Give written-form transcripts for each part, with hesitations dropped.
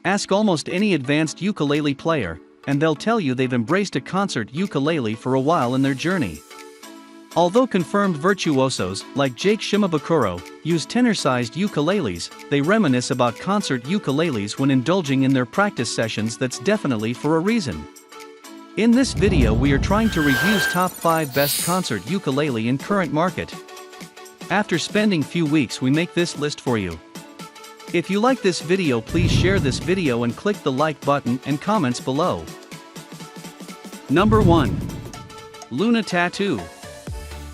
Ask almost any advanced ukulele player, and they'll tell you they've embraced a concert ukulele for a while in their journey. Although confirmed virtuosos, like Jake Shimabukuro, use tenor-sized ukuleles, they reminisce about concert ukuleles when indulging in their practice sessions. That's definitely for a reason. In this video we are trying to review top 5 best concert ukulele in current market. After spending few weeks we make this list for you. If you like this video, please share this video and click the like button and comments below. Number 1. Luna Tattoo.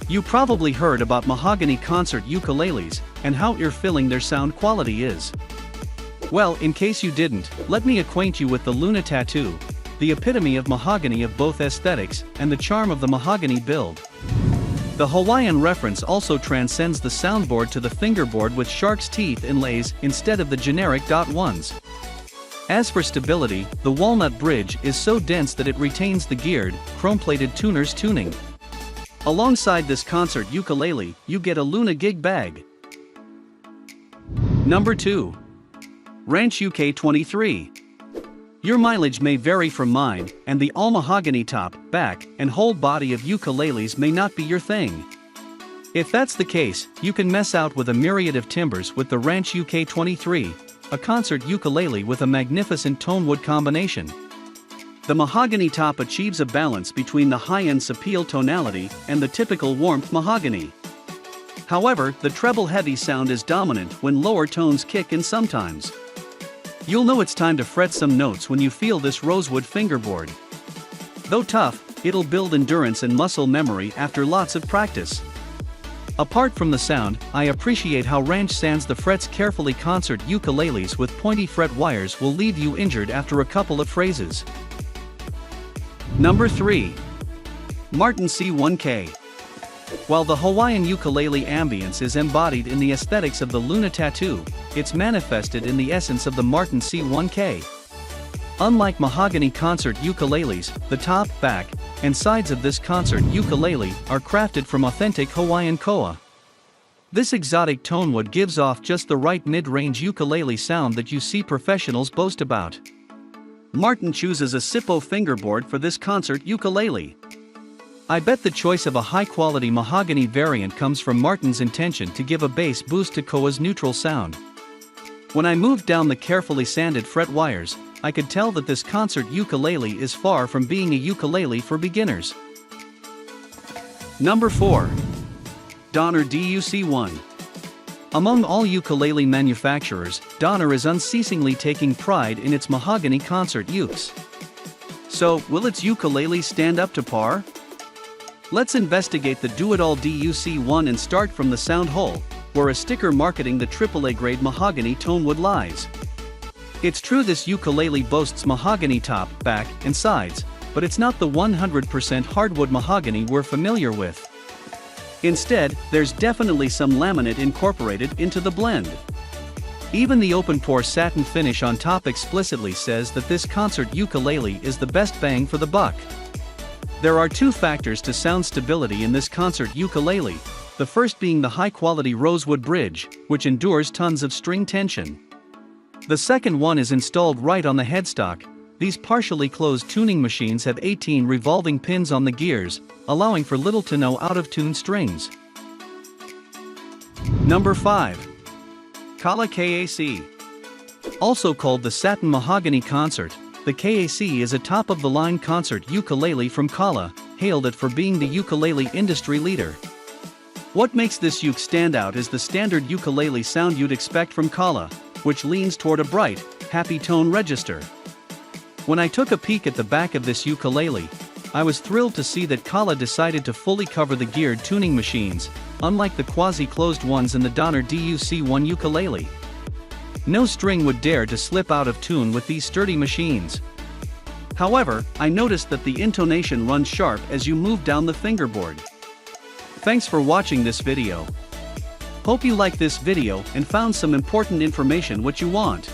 You probably heard about mahogany concert ukuleles, and how ear-filling their sound quality is. Well, in case you didn't, let me acquaint you with the Luna Tattoo, the epitome of mahogany of both aesthetics and the charm of the mahogany build. The Hawaiian reference also transcends the soundboard to the fingerboard with shark's teeth inlays instead of the generic dot ones. As for stability, the walnut bridge is so dense that it retains the geared, chrome-plated tuner's tuning. Alongside this concert ukulele, you get a Luna gig bag. Number 2. Ranch UK23. Your mileage may vary from mine, and the all-mahogany top, back, and whole body of ukuleles may not be your thing. If that's the case, you can mess out with a myriad of timbers with the Ranch UK23, a concert ukulele with a magnificent tonewood combination. The mahogany top achieves a balance between the high-end sapele tonality and the typical warmth mahogany. However, the treble-heavy sound is dominant when lower tones kick in sometimes. You'll know it's time to fret some notes when you feel this rosewood fingerboard. Though tough, it'll build endurance and muscle memory after lots of practice. Apart from the sound, I appreciate how Ranch sands the frets carefully. Concert ukuleles with pointy fret wires will leave you injured after a couple of phrases. Number 3. Martin C1K. While the Hawaiian ukulele ambience is embodied in the aesthetics of the Luna Tattoo, it's manifested in the essence of the Martin C1K. Unlike mahogany concert ukuleles, the top, back, and sides of this concert ukulele are crafted from authentic Hawaiian koa. This exotic tonewood gives off just the right mid-range ukulele sound that you see professionals boast about. Martin chooses a Sippo fingerboard for this concert ukulele. I bet the choice of a high-quality mahogany variant comes from Martin's intention to give a bass boost to koa's neutral sound. When I moved down the carefully sanded fret wires, I could tell that this concert ukulele is far from being a ukulele for beginners. Number 4. Donner DUC1. Among all ukulele manufacturers, Donner is unceasingly taking pride in its mahogany concert ukes. So, will its ukulele stand up to par? Let's investigate the Do-It-All DUC1 and start from the sound hole, where a sticker marketing the AAA grade mahogany tonewood lies. It's true this ukulele boasts mahogany top, back, and sides, but it's not the 100% hardwood mahogany we're familiar with. Instead, there's definitely some laminate incorporated into the blend. Even the open-pore satin finish on top explicitly says that this concert ukulele is the best bang for the buck. There are 2 factors to sound stability in this concert ukulele, the first being the high-quality rosewood bridge, which endures tons of string tension. The second one is installed right on the headstock. These partially closed tuning machines have 18 revolving pins on the gears, allowing for little to no out-of-tune strings. Number 5. Kala KAC. Also called the Satin Mahogany Concert, the KAC is a top-of-the-line concert ukulele from Kala, hailed at for being the ukulele industry leader. What makes this uke stand out is the standard ukulele sound you'd expect from Kala, which leans toward a bright, happy tone register. When I took a peek at the back of this ukulele, I was thrilled to see that Kala decided to fully cover the geared tuning machines, unlike the quasi-closed ones in the Donner DUC1 ukulele. No string would dare to slip out of tune with these sturdy machines. However, I noticed that the intonation runs sharp as you move down the fingerboard. Thanks for watching this video. Hope you liked this video and found some important information what you want.